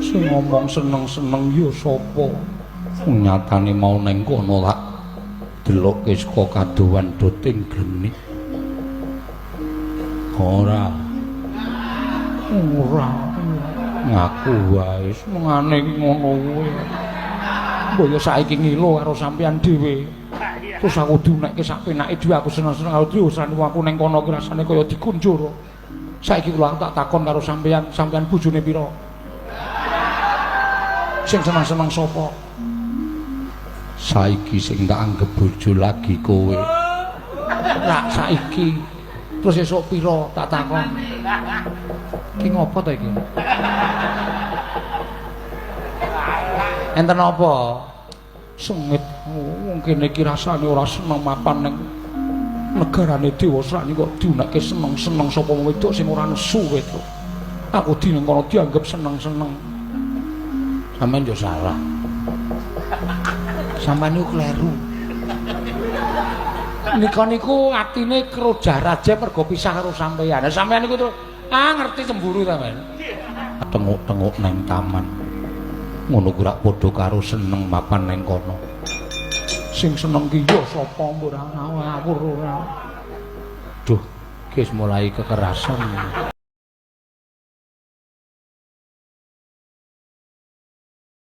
Sing ngomong seneng-seneng ya sapa? Nyatane mau neng kono tak delokke saka kadowan doting geni. Ora ngaku wae senengane ngono kuwi. Mbok ya saiki ngilo karo sampean dhewe. Terus aku diunekke sak penake dhewe aku seneng-seneng karo dhewe usane aku neng kono ki rasane kaya dikunjur. Saiki kula tak takon karo sampean, sampean bojone pira? Sing seneng-seneng sapa? Saiki sing tak anggap bojo lagi kowe. Lah saiki terus esuk pira tak takon. Ki ngopo ta iki? Enten apa? Sengit wong kene iki rasane ora seneng mapan ning negarane dewasa iki kok diunekke seneng-seneng sapa wedok sing ora nesu wedok. Aku di ning kono dianggap seneng-seneng. Sampeyan yo salah. Sampeyan niku kleru. Nika niku atine kerojah raja mergo pisah karo sampeyan. Lah sampeyan niku ngerti cemburu sampeyan. Tenguk-tenguk nang taman. Ngono ku rak padha karo seneng mapan nang kono. Sing seneng ki yo sapa mbok ora ngawur ora. Duh, wis mulai kekerasan.